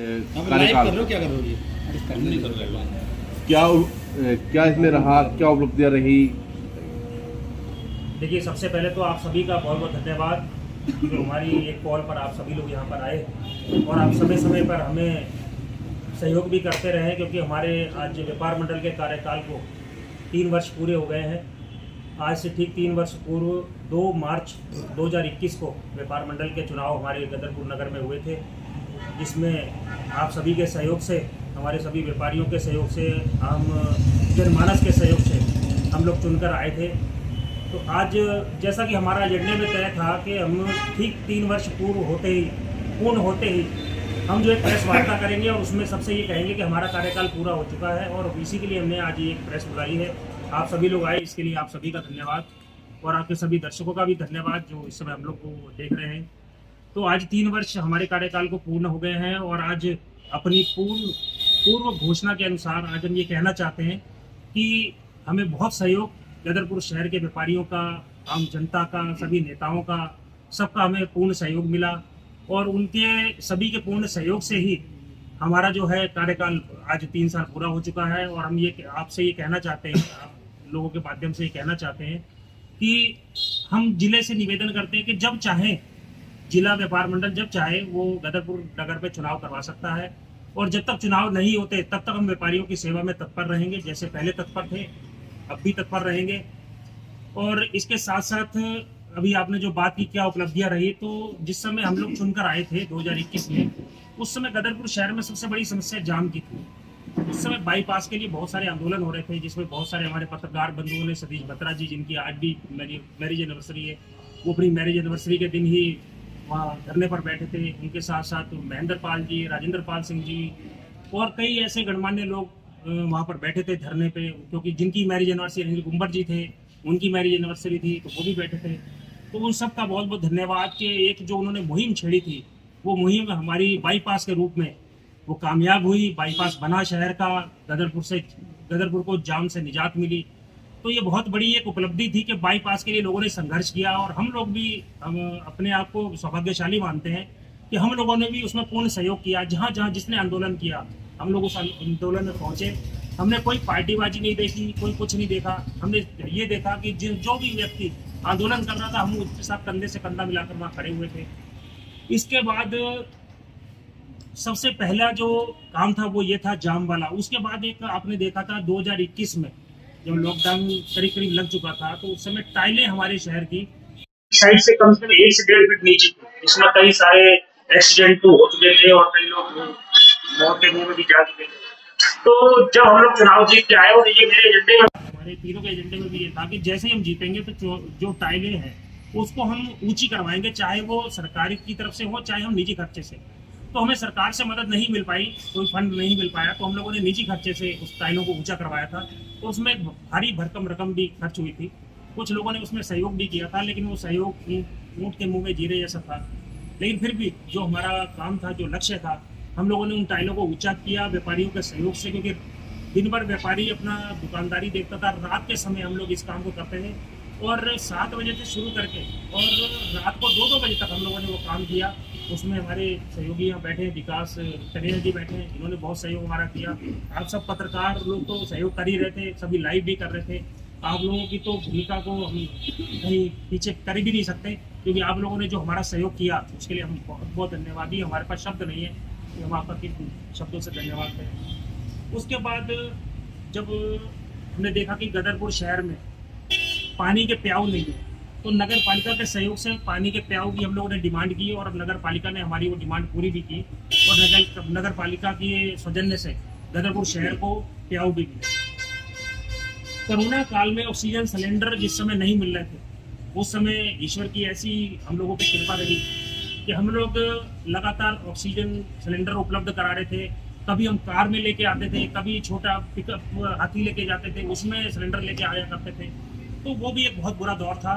कार्यकाल क्या क्या इसमें रहा, क्या उपलब्धियां रही? देखिए, सबसे पहले तो आप सभी का बहुत बहुत धन्यवाद जो हमारी एक कॉल पर आप सभी लोग यहाँ पर आए और आप समय समय पर हमें सहयोग भी करते रहे, क्योंकि हमारे आज व्यापार मंडल के कार्यकाल को 3 वर्ष पूरे हो गए हैं। आज से ठीक 3 वर्ष पूर्व 2 मार्च 2021 को व्यापार मंडल के चुनाव हमारे गदरपुर नगर में हुए थे, जिसमें आप सभी के सहयोग से, हमारे सभी व्यापारियों के सहयोग से, हम जनमानस के सहयोग से हम लोग चुनकर आए थे। तो आज जैसा कि हमारा एजेंडे में तय था कि हम ठीक 3 वर्ष पूर्ण होते ही हम जो एक प्रेस वार्ता करेंगे और उसमें सबसे ये कहेंगे कि हमारा कार्यकाल पूरा हो चुका है, और इसी के लिए हमने आज ये एक प्रेस बुलाई है। आप सभी लोग आए, इसके लिए आप सभी का धन्यवाद और आपके सभी दर्शकों का भी धन्यवाद जो इस समय हम लोग को देख रहे हैं। तो आज 3 वर्ष हमारे कार्यकाल को पूर्ण हो गए हैं और आज अपनी पूर्व घोषणा के अनुसार आज हम ये कहना चाहते हैं कि हमें बहुत सहयोग गदरपुर शहर के व्यापारियों का, आम जनता का, सभी नेताओं का, सबका हमें पूर्ण सहयोग मिला और उनके सभी के पूर्ण सहयोग से ही हमारा जो है कार्यकाल आज 3 साल पूरा हो चुका है। और हम ये आपसे ये कहना चाहते हैं, आप लोगों के माध्यम से ये कहना चाहते हैं कि हम जिले से निवेदन करते हैं कि जब चाहे जिला व्यापार मंडल जब चाहे वो गदरपुर नगर पे चुनाव करवा सकता है, और जब तक चुनाव नहीं होते तब तक हम व्यापारियों की सेवा में तत्पर रहेंगे, जैसे पहले तत्पर थे अब भी तत्पर रहेंगे। और इसके साथ साथ अभी आपने जो बात की क्या उपलब्धियां रही, तो जिस समय हम लोग चुनकर आए थे 2021 में, उस समय गदरपुर शहर में सबसे बड़ी समस्या जाम की थी। उस समय बाईपास के लिए बहुत सारे आंदोलन हो रहे थे, जिसमें बहुत सारे हमारे पत्रकार बंधुओं ने, सतीश बत्रा जी जिनकी आज भी मैरिज एनिवर्सरी है, वो अपनी मैरिज एनिवर्सरी के दिन ही वहाँ धरने पर बैठे थे। उनके साथ साथ महेंद्र पाल जी, राजेंद्र पाल सिंह जी और कई ऐसे गणमान्य लोग वहाँ पर बैठे थे धरने पे, क्योंकि जिनकी मैरिज एनिवर्सरी, अनिल गुम्बर जी थे, उनकी मैरिज एनिवर्सरी थी, तो वो भी बैठे थे। तो उन सब का बहुत बहुत धन्यवाद कि एक जो उन्होंने मुहिम छेड़ी थी, वो मुहिम हमारी बाईपास के रूप में वो कामयाब हुई। बाईपास बना शहर का, गदरपुर को जाम से निजात मिली। तो ये बहुत बड़ी एक उपलब्धि थी कि बाईपास के लिए लोगों ने संघर्ष किया, और हम लोग भी हम अपने आप को सौभाग्यशाली मानते हैं कि हम लोगों ने भी उसमें पूर्ण सहयोग किया। जहाँ जहाँ जिसने आंदोलन किया, हम लोग उस आंदोलन में पहुंचे। हमने कोई पार्टीबाजी नहीं देखी, कोई कुछ नहीं देखा। हमने ये देखा कि जो भी व्यक्ति आंदोलन कर रहा था, हम उसके साथ कंधे से कंधा मिलाकर वहाँ खड़े हुए थे। इसके बाद सबसे पहला जो काम था वो ये था जाम वाला। उसके बाद एक आपने देखा था 2021 में जब लॉकडाउन करीब करीब लग चुका था, तो उस समय टाइलें हमारे शहर की साइड से कम से कम 1 से 1.5 फीट नीचे थी। इसमें कई सारे एक्सीडेंट तो हो चुके थे और कई लोग मौत के मुंह में भी जा चुके थे। तो जब हम लोग चुनाव जीत के आए, और ये मेरे एजेंडे में, हमारे तीनों के एजेंडे में भी ये था कि जैसे ही हम जीतेंगे तो जो टाइलें हैं उसको हम ऊंची करवाएंगे, चाहे वो सरकारी की तरफ से हो चाहे हम निजी खर्चे से। तो हमें सरकार से मदद नहीं मिल पाई, कोई फंड नहीं मिल पाया, तो हम लोगों ने निजी खर्चे से उस टाइलों को ऊंचा करवाया था। तो उसमें भारी भरकम रकम भी खर्च हुई थी। कुछ लोगों ने उसमें सहयोग भी किया था, लेकिन वो सहयोग ऊँट के मुंह में जीरे जैसा था। लेकिन फिर भी जो हमारा काम था, जो लक्ष्य था, हम लोगों ने उन टाइलों को ऊंचा किया व्यापारियों के सहयोग से, क्योंकि दिन भर व्यापारी अपना दुकानदारी देखता था, रात के समय हम लोग इस काम को करते थे। और 7 बजे से शुरू करके और रात को 2-2 बजे तक हम लोगों ने वो काम किया। उसमें हमारे सहयोगी यहाँ बैठे हैं, विकास टनेल जी बैठे हैं, इन्होंने बहुत सहयोग हमारा किया। आप सब पत्रकार लोग तो सहयोग कर ही रहे थे, सभी लाइव भी कर रहे थे। आप लोगों की तो भूमिका को हम कहीं पीछे कर भी नहीं सकते, क्योंकि आप लोगों ने जो हमारा सहयोग किया उसके लिए हम बहुत बहुत धन्यवादी। हमारे पास शब्द नहीं है कि हम आपका किन शब्दों से धन्यवाद करें। उसके बाद जब हमने देखा कि गदरपुर शहर में पानी के प्याऊ नहीं है, तो नगर पालिका के सहयोग से पानी के प्याऊ की हम लोगों ने डिमांड की, और नगर पालिका ने हमारी वो डिमांड पूरी भी की, और नगर पालिका की सौजन्य से गदरपुर शहर को प्याऊ भी मिले। कोरोना काल में ऑक्सीजन सिलेंडर जिस समय नहीं मिल रहे थे, उस समय ईश्वर की ऐसी हम लोगों पर कृपा रही कि हम लोग लगातार ऑक्सीजन सिलेंडर उपलब्ध करा रहे थे। कभी हम कार में लेके आते थे, कभी छोटा पिकअप हाथी लेके जाते थे, उसमें सिलेंडर लेके आया करते थे। तो वो भी एक बहुत बुरा दौर था।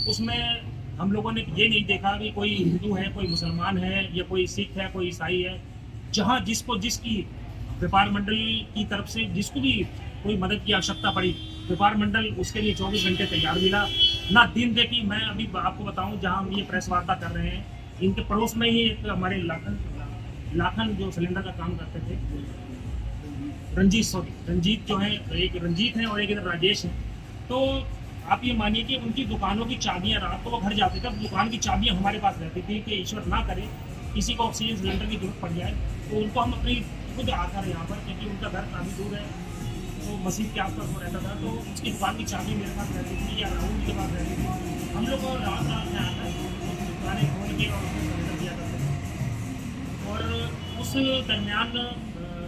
उसमें हम लोगों ने ये नहीं देखा कि कोई हिंदू है, कोई मुसलमान है, या कोई सिख है, कोई ईसाई है। जहाँ जिसकी व्यापार मंडल की तरफ से जिसको भी कोई मदद की आवश्यकता पड़ी, व्यापार मंडल उसके लिए 24 घंटे तैयार मिला। ना दिन देखी। मैं अभी आपको बताऊं, जहाँ हम ये प्रेस वार्ता कर रहे हैं, इनके पड़ोस में ही एक हमारे लाखन जो सिलेंडर का काम करते थे, रंजीत जो है, एक रंजीत है और एक इधर राजेश है। तो आप ये मानिए कि उनकी दुकानों की चाबियां, रात को वो घर जाते थे, दुकान की चाबियां हमारे पास रहती थी कि ईश्वर ना करे किसी को ऑक्सीजन सिलेंडर की जरूरत पड़ जाए तो उनको हम अपनी खुद आकर यहाँ पर, क्योंकि उनका घर काफ़ी दूर है, तो मस्जिद के आसपास वो रहता था, तो उसकी दुकान की चाबी मेरे पास रहती थी या राहुल के पास रहती थी। हम लोग रात रात में आकर दुकानें खोल के और उसमें सिलेंडर दिया करते थे। और उस दरमियान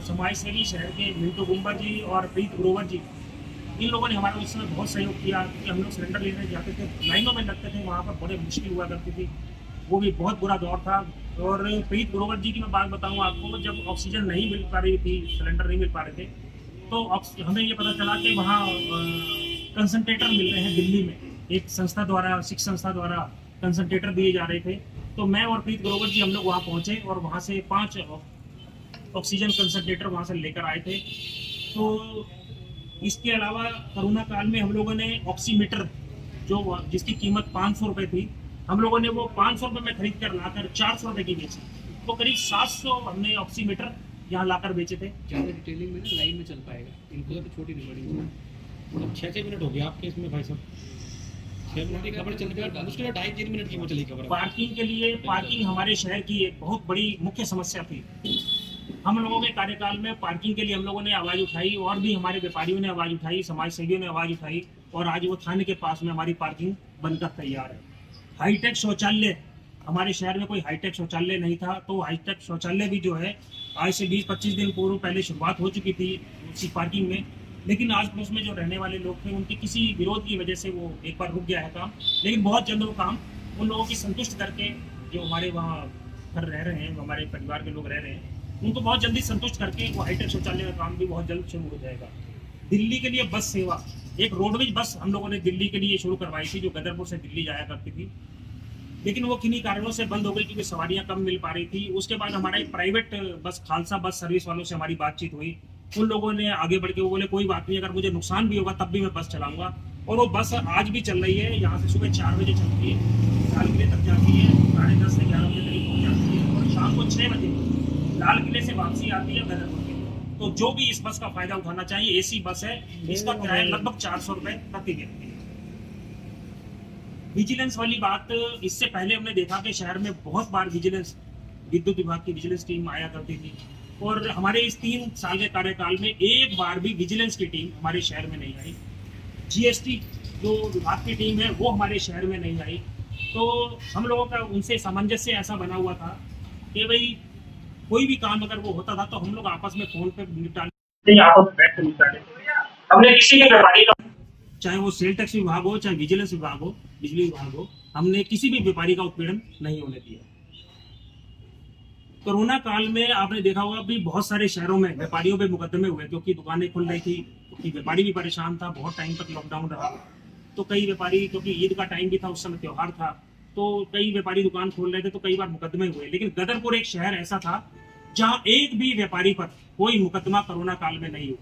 समाज सेवी शहर के मिंटू गुम्बर जी और प्रीत ग्रोवर जी, इन लोगों ने हमारा उस समय बहुत सहयोग किया, क्योंकि हम लोग सिलेंडर लेने जाते थे, लाइनों में लगते थे, वहाँ पर बड़े मुश्किल हुआ करती थी, वो भी बहुत बुरा दौर था। और प्रीत ग्रोवर जी की मैं बात बताऊँ आपको, जब ऑक्सीजन नहीं मिल पा रही थी, सिलेंडर नहीं मिल पा रहे थे, तो हमें ये पता चला कि वहाँ कंसनट्रेटर मिल रहे हैं दिल्ली में, एक संस्था द्वारा, सिख संस्था द्वारा कंसनट्रेटर दिए जा रहे थे। तो मैं और प्रीत ग्रोवर जी हम लोग वहाँ पहुँचे और वहाँ से 5 ऑक्सीजन कंसनट्रेटर वहाँ से लेकर आए थे। तो इसके अलावा कोरोना काल में हम लोगों ने ऑक्सीमीटर, जो जिसकी कीमत 500 रुपये थी, हम लोगों ने वो 500 रुपये में खरीद कर लाकर 400 रुपये की बेची। तो करीब 700 हमने ऑक्सीमीटर यहाँ लाकर बेचे थे। ज़्यादा डिटेलिंग में ना लाइन में चल पाएगा, इनको तो छोटी रिकॉर्डिंग है। अब 6-6 मिनट हो गया आपके इसमें भाई साहब, 6 मिनट की खबर चल गया, मुश्किल है 2.5-3 मिनट की वो चली खबर। पार्किंग के लिए, पार्किंग हमारे शहर की एक बहुत बड़ी मुख्य समस्या थी। हम लोगों के कार्यकाल में पार्किंग के लिए हम लोगों ने आवाज़ उठाई और भी हमारे व्यापारियों ने आवाज़ उठाई, समाज सेवियों ने आवाज़ उठाई, और आज वो थाने के पास में हमारी पार्किंग बनकर तैयार है। हाईटेक शौचालय, हमारे शहर में कोई हाईटेक शौचालय नहीं था, तो हाईटेक शौचालय भी जो है आज से 20-25 दिन पूर्व पहले शुरुआत हो चुकी थी उसी पार्किंग में, लेकिन आज पड़ोस में जो रहने वाले लोग थे उनके किसी विरोध की वजह से वो एक बार रुक गया है काम। लेकिन बहुत जल्द वो काम उन लोगों की संतुष्ट करके, जो हमारे वहाँ घर रह रहे हैं, हमारे परिवार के लोग रह रहे हैं, उनको बहुत जल्दी संतुष्ट करके वो हाईटेक शौचालय का काम भी बहुत जल्द शुरू हो जाएगा। दिल्ली के लिए बस सेवा, एक रोडवेज बस हम लोगों ने दिल्ली के लिए शुरू करवाई थी, जो गदरपुर से दिल्ली जाया करती थी, लेकिन वो किन्हीं कारणों से बंद हो गई क्योंकि सवारियां कम मिल पा रही थी। उसके बाद हमारा एक private bus, Khalsa bus service वालों से हमारी बातचीत हुई, उन लोगों ने आगे बढ़ के वो बोले कोई बात नहीं, अगर मुझे नुकसान भी होगा तब भी मैं बस चलाऊंगा। और वो बस आज भी चल रही है, यहाँ से सुबह 4 बजे चलती है, लाल किले तक जाती है, 10:30 से 11 बजे करीब पहुँच जाती है, और शाम को 6 बजे लाल किले से वापसी आती है गदरपुर के लिए। तो जो भी इस बस का फायदा उठाना चाहिए, AC बस है, इसका किराया लगभग 400 रुपये प्रति व्यक्ति। विजिलेंस वाली बात, इससे पहले हमने देखा कि शहर में बहुत बार विजिलेंस, विद्युत विभाग की विजिलेंस टीम आया करती थी, और हमारे इस 3 साल के कार्यकाल में एक बार भी विजिलेंस की टीम हमारे शहर में नहीं आई। GST जो विभाग की टीम है वो हमारे शहर में नहीं आई। तो हम लोगों का उनसे सामंजस्य ऐसा बना हुआ था कि भाई कोई भी काम अगर वो होता था तो हम लोग आपस में फोन पे निपटा लेते। हमने किसी के व्यापारी का, चाहे वो सेल टैक्स विभाग हो, चाहे विजिलेंस विभाग हो, बिजली विभाग हो, हमने किसी भी व्यापारी का उत्पीड़न नहीं होने दिया। कोरोना काल में आपने देखा होगा भी बहुत सारे शहरों में व्यापारियों पे मुकदमे हुए, क्योंकि दुकानें खुल रही थी, क्योंकि व्यापारी भी परेशान था, बहुत टाइम तक लॉकडाउन रहा। तो कई व्यापारी, क्योंकि ईद का टाइम भी था, उस समय त्योहार था, तो कई व्यापारी दुकान खोल रहे थे, तो कई बार मुकदमे हुए। लेकिन गदरपुर एक शहर ऐसा था जहां एक भी व्यापारी पर कोई मुकदमा कोरोना काल में नहीं हुआ।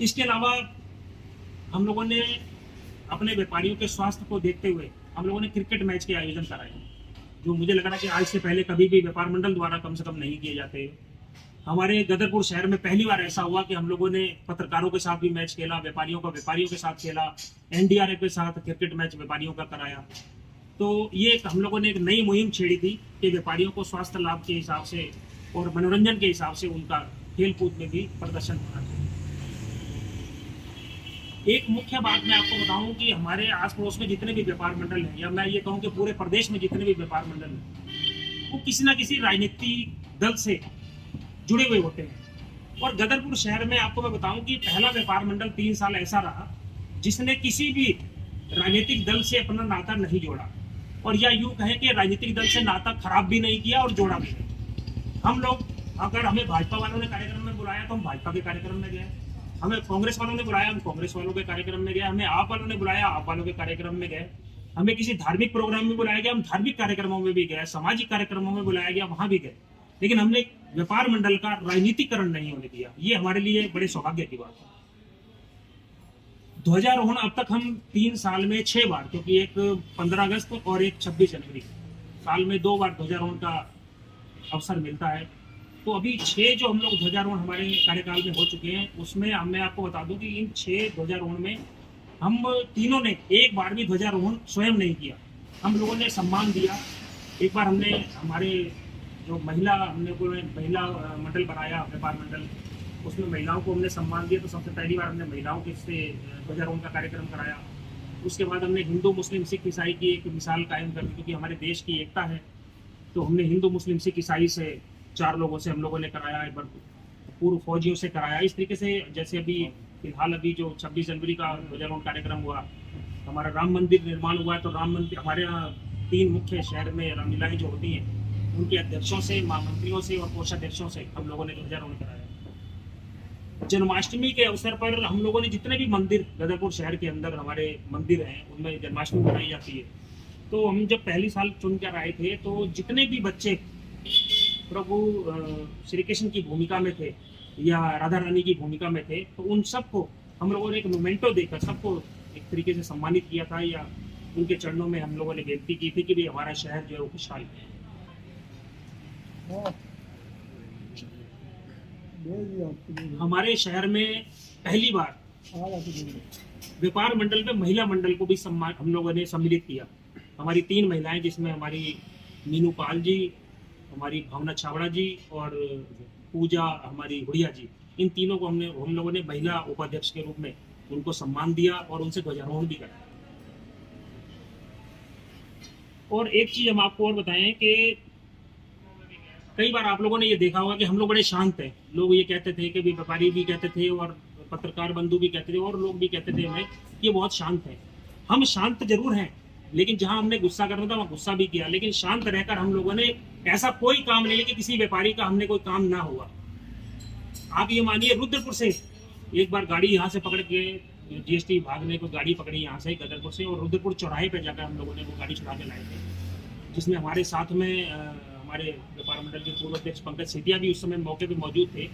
इसके अलावा हम लोगों ने अपने व्यापारियों के स्वास्थ्य को देखते हुए हम लोगों ने क्रिकेट मैच के आयोजन कराए, जो मुझे लग रहा है कि आज से पहले कभी भी व्यापार मंडल द्वारा कम से कम नहीं किए जाते। हमारे गदरपुर शहर में पहली बार ऐसा हुआ कि हम लोगों ने पत्रकारों के साथ भी मैच खेला, व्यापारियों का व्यापारियों के साथ खेला, NDRF के साथ क्रिकेट मैच व्यापारियों का कराया। तो ये हम लोगों ने एक नई मुहिम छेड़ी थी कि व्यापारियों को स्वास्थ्य लाभ के हिसाब से और मनोरंजन के हिसाब से उनका खेल कूद में भी प्रदर्शन होना चाहिए। एक मुख्य बात मैं आपको बताऊं कि हमारे आस पड़ोस में जितने भी व्यापार मंडल हैं, या मैं ये कहूं कि पूरे प्रदेश में जितने भी व्यापार मंडल हैं, वो किसी ना किसी राजनीतिक दल से जुड़े हुए होते हैं। और गदरपुर शहर में आपको मैं बताऊं कि पहला व्यापार मंडल 3 साल ऐसा रहा जिसने किसी भी राजनीतिक दल से अपना नाता नहीं जोड़ा, और या यूं कहें कि राजनीतिक दल से नाता खराब भी नहीं किया और जोड़ा भी नहीं। हम लोग, अगर हमें भाजपा वालों ने कार्यक्रम में बुलाया तो हम भाजपा के कार्यक्रम में गए, हमें कांग्रेस वालों ने बुलाया हम कांग्रेस वालों के कार्यक्रम में गए, हमें आप वालों ने बुलाया आप वालों के कार्यक्रम में गए, हमें किसी धार्मिक प्रोग्राम में बुलाया गया हम धार्मिक कार्यक्रमों में भी गए, सामाजिक कार्यक्रमों में बुलाया गया वहां भी गए। लेकिन हमने व्यापार मंडल का राजनीतिकरण नहीं होने दिया। ये हमारे लिए बड़े सौभाग्य की बात है। ध्वजारोहण अब तक हम 3 साल में 6 बार, क्योंकि एक 15 अगस्त और एक 26 जनवरी, साल में 2 बार ध्वजारोहण का अवसर मिलता है। तो अभी 6 जो हम लोग ध्वजारोहण हमारे कार्यकाल में हो चुके हैं, उसमें मैं आपको बता दूं कि इन 6 ध्वजारोहण में हम तीनों ने एक बार भी ध्वजारोहण स्वयं नहीं किया। हम लोगों ने सम्मान दिया। एक बार हमने हमारे जो महिला मंडल बनाया, व्यापार मंडल, उसमें महिलाओं को हमने सम्मान दिया। तो सबसे पहली बार हमने महिलाओं के से ध्वजारोहण का कार्यक्रम कराया। उसके बाद हमने हिंदू मुस्लिम सिख ईसाई की एक मिसाल कायम कर दी, क्योंकि हमारे देश की एकता है। तो हमने हिंदू मुस्लिम सिख ईसाई से 4 लोगों से हम लोगों ने कराया, एक बार पूर्व फौजियों से कराया। इस तरीके से जैसे अभी फिलहाल अभी जो 26 जनवरी का ध्वजारोहण कार्यक्रम हुआ, हमारा राम मंदिर निर्माण हुआ है। तो राम मंदिर हमारे यहाँ 3 मुख्य शहर में रामलीलाएं जो होती हैं, उनके अध्यक्षों से, महामंत्रियों से और कोषाध्यक्षों से हम लोगों ने ध्वजारोहण कराया। जन्माष्टमी के अवसर पर हम लोगों ने जितने भी मंदिर गदरपुर शहर के अंदर हमारे मंदिर हैं, उनमें जन्माष्टमी मनाई जाती है। तो हम जब पहली साल चुन कर आए थे, तो जितने भी बच्चे प्रभु श्री कृष्ण की भूमिका में थे या राधा रानी की भूमिका में थे, तो उन सबको हम लोगों ने एक मोमेंटो देकर सबको एक तरीके से सम्मानित किया था, या उनके चरणों में हम लोगों ने बेनती की थी कि भाई हमारा शहर जो है वो खुशहाल है। हमारे शहर में पहली बार व्यापार मंडल में महिला मंडल को भी सम्मान हम लोगों ने सम्मिलित किया। हमारी 3 महिलाएं, जिसमें हमारी मीनू पाल जी, हमारी भावना छावड़ा जी और पूजा हमारी हुड़िया जी, इन तीनों को हम लोगों ने महिला उपाध्यक्ष के रूप में उनको सम्मान दिया और उनसे ध्वजारोहण भी कराया। और एक चीज हम आपको और बताएं कि कई बार आप लोगों ने ये देखा होगा कि हम लोग बड़े शांत हैं। लोग ये कहते थे कि व्यापारी भी कहते थे और पत्रकार बंधु भी कहते थे और लोग भी कहते थे हमें कि ये बहुत शांत है। हम शांत जरूर हैं, लेकिन जहां हमने गुस्सा करना था वहां गुस्सा भी किया, लेकिन शांत रहकर हम लोगों ने ऐसा कोई काम नहीं है कि किसी व्यापारी का हमने कोई काम ना हुआ। आप ये मानिए, रुद्रपुर से एक बार गाड़ी यहाँ से पकड़ के जीएसटी विभाग ने कोई गाड़ी पकड़ी यहाँ से गदरपुर से, और रुद्रपुर चौराहे पे जाकर हम लोगों ने वो गाड़ी छुड़ा के लाए थे, जिसमें हमारे साथ में हमारे व्यापार मंडल के पूर्व अध्यक्ष पंकज सेतिया भी उस समय मौके पे मौजूद थे।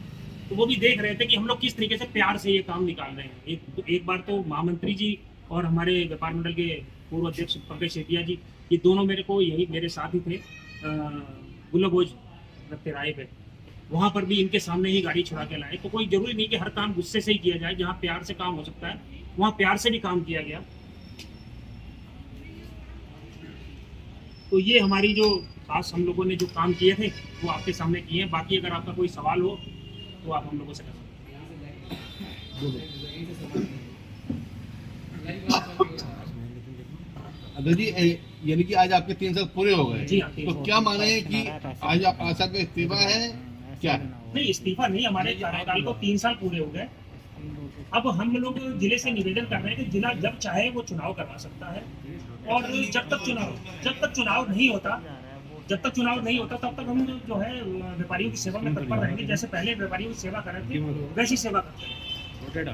तो वो भी देख रहे थे कि हम लोग किस तरीके से प्यार से ये काम निकाल रहे हैं। एक बार तो महामंत्री जी और हमारे व्यापार मंडल के पूर्व अध्यक्ष पंकज सेतिया जी, ये दोनों मेरे साथ ही थे गुलभोज राय पे, वहां पर भी इनके सामने ही गाड़ी छुड़ा के लाए। तो कोई जरूरी नहीं कि हर काम गुस्से से ही किया जाए, जहाँ प्यार से काम हो सकता है वहाँ प्यार से भी काम किया गया। तो ये हमारी जो खास हम लोगों ने जो काम किए थे वो आपके सामने किए हैं। बाकी अगर आपका कोई सवाल हो तो आप हम लोगों से कर सकते हैं। जी, यानी कि आज आपके 3 साल पूरे हो गए। जी, तो क्या माने हैं कि आज आप आशा का इस्तीफा है क्या? नहीं, इस्तीफा नहीं, हमारे कार्यकाल को 3 साल पूरे हो गए। अब हम लोग जिले से निवेदन कर रहे हैं कि जिला जब चाहे वो चुनाव करवा सकता है, और जब तक चुनाव नहीं होता तब तक हम जो है व्यापारियों की सेवा में तत्पर रहेंगे। जैसे पहले व्यापारियों की सेवा कर रहे थे वैसी सेवा करते हैं।